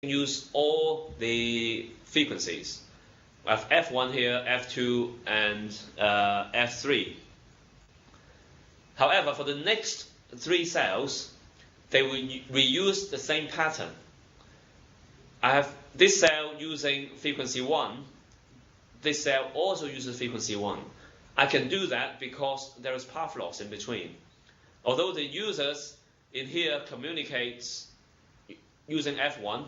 use all the frequencies. I have F1 here, F2, and F3. However, for the next 3 cells, they will reuse the same pattern. I have this cell using frequency 1. This cell also uses frequency 1. I can do that because there is path loss in between. Although the users in here communicates using F1,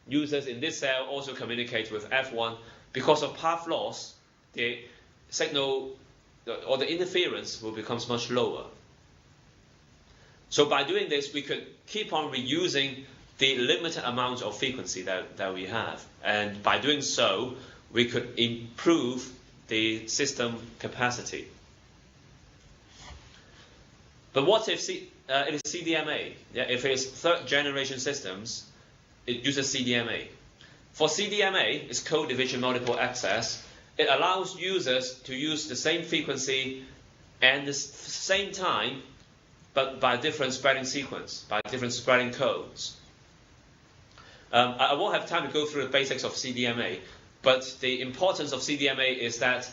users in this cell also communicate with F1. Because of path loss, the signal or the interference will become much lower. So by doing this, we could keep on reusing the limited amount of frequency that we have. And by doing so, we could improve the system capacity. But what if it is CDMA? Yeah, if it's third generation systems, it uses CDMA. For CDMA, it's code division multiple access. It allows users to use the same frequency and the same time, but by different spreading sequence, by different spreading codes. I won't have time to go through the basics of CDMA, but the importance of CDMA is that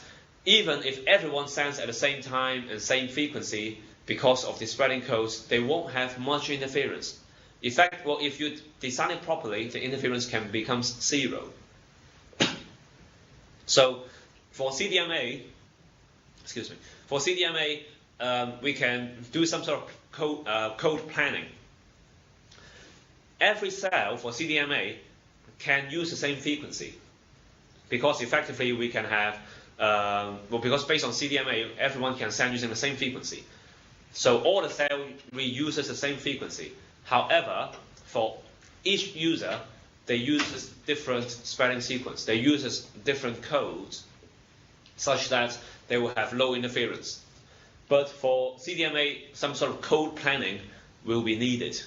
even if everyone sends at the same time and same frequency, because of the spreading codes, they won't have much interference. In fact, well, if you design it properly, the interference can become 0. So for CDMA, we can do some sort of code planning. Every cell for CDMA can use the same frequency, because effectively we can have, because based on CDMA, everyone can send using the same frequency. So all the cells reuses the same frequency. However, for each user, they use different spreading sequence. They use different codes, such that they will have low interference. But for CDMA, some sort of code planning will be needed.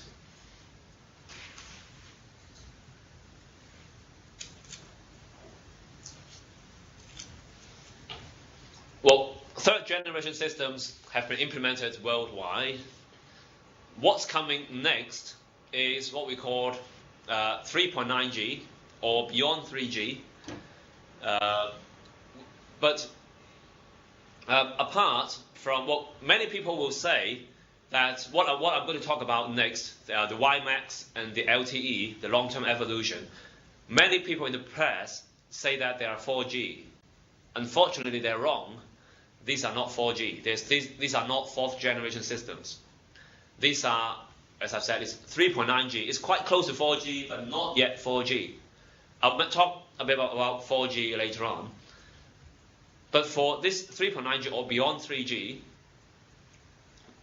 Well, third generation systems have been implemented worldwide. What's coming next is what we call 3.9G or beyond 3G. But apart from what many people will say, that what I'm going to talk about next, the WiMAX and the LTE, the long-term evolution, many people in the press say that they are 4G. Unfortunately, they're wrong. These are not 4G. These are not fourth generation systems. These are, as I've said, it's 3.9G. It's quite close to 4G, but not yet 4G. I'll talk a bit about 4G later on. But for this 3.9G or beyond 3G,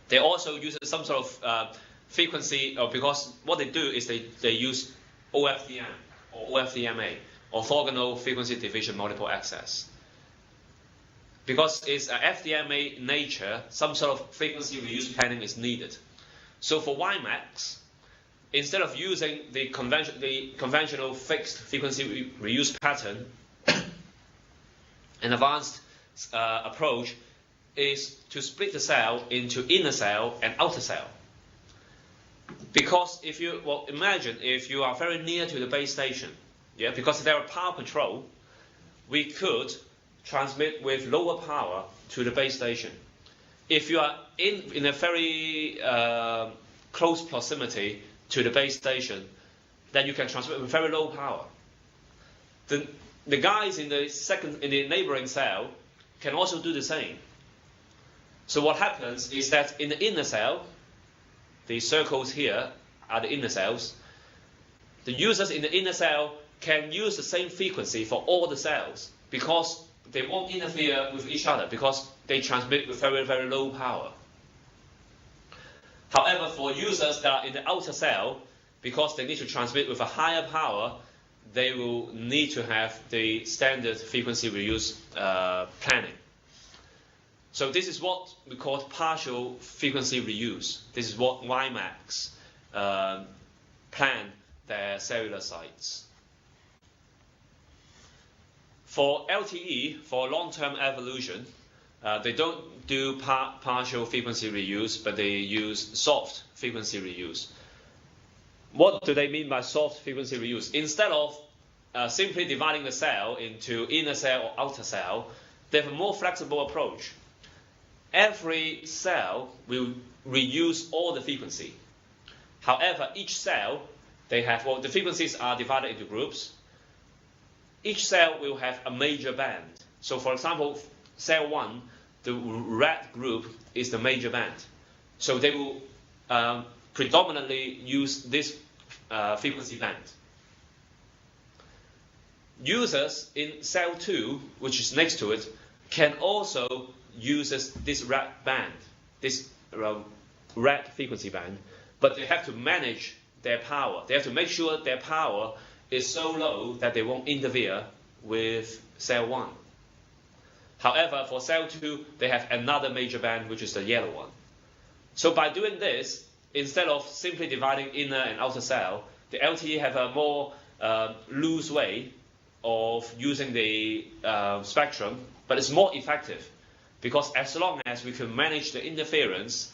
they also use some sort of frequency, because what they do is they use OFDM or OFDMA, orthogonal frequency division multiple access. Because it's an FDMA nature, some sort of frequency reuse planning is needed. So for WiMAX, instead of using the conventional fixed frequency reuse pattern, an advanced approach is to split the cell into inner cell and outer cell. Because if you, well, imagine if you are very near to the base station, yeah, because if there are power control, we could transmit with lower power to the base station. If you are in a very close proximity to the base station, then you can transmit with very low power. The guys in the neighboring cell can also do the same. So what happens is that in the inner cell, the circles here are the inner cells. The users in the inner cell can use the same frequency for all the cells, because they won't interfere with each other, because they transmit with very, very low power. However, for users that are in the outer cell, because they need to transmit with a higher power, they will need to have the standard frequency reuse planning. So this is what we call partial frequency reuse. This is what WiMAX plan their cellular sites. For LTE, for long-term evolution, they don't do partial frequency reuse, but they use soft frequency reuse. What do they mean by soft frequency reuse? Instead of simply dividing the cell into inner cell or outer cell, they have a more flexible approach. Every cell will reuse all the frequency. However, each cell, the frequencies are divided into groups. Each cell will have a major band. So for example, cell 1, the red group is the major band. So they will predominantly use this frequency band. Users in cell 2, which is next to it, can also use this red band, this red frequency band, but they have to manage their power. They have to make sure their power is so low that they won't interfere with cell 1. However, for cell 2, they have another major band, which is the yellow one. So by doing this, instead of simply dividing inner and outer cell, the LTE have a more loose way of using the spectrum, but it's more effective, because as long as we can manage the interference,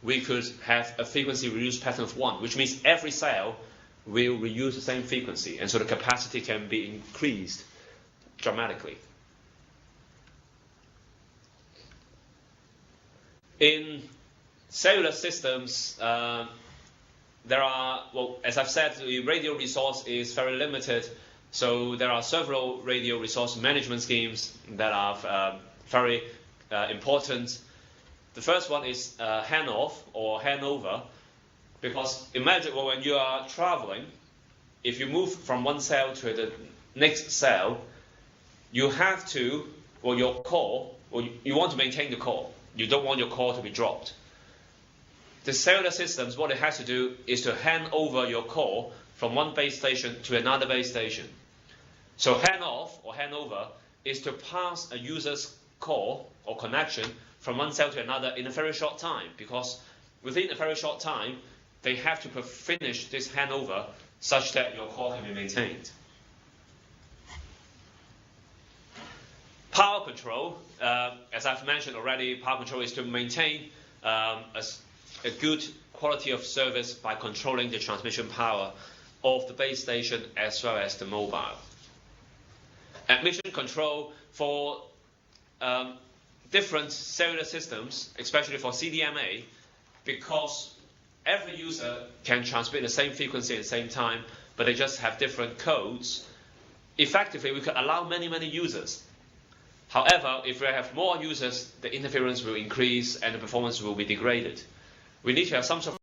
we could have a frequency reuse pattern of 1, which means every cell will reuse the same frequency, and so the capacity can be increased dramatically. In cellular systems, there are, well, as I've said, the radio resource is very limited, so there are several radio resource management schemes that are very important. The first one is handoff or handover, because imagine when you are traveling, if you move from one cell to the next cell, you have to, well, your call, well, you want to maintain the call. You don't want your call to be dropped. The cellular systems, what it has to do is to hand over your call from one base station to another base station. So handoff or handover is to pass a user's call or connection from one cell to another in a very short time, because within a very short time, they have to finish this handover such that your call can be maintained. Power control, as I've mentioned already, power control is to maintain a good quality of service by controlling the transmission power of the base station as well as the mobile. Admission control for different cellular systems, especially for CDMA, because every user can transmit the same frequency at the same time, but they just have different codes. Effectively, we could allow many, many users. However, if we have more users, the interference will increase and the performance will be degraded. We need to have some sort of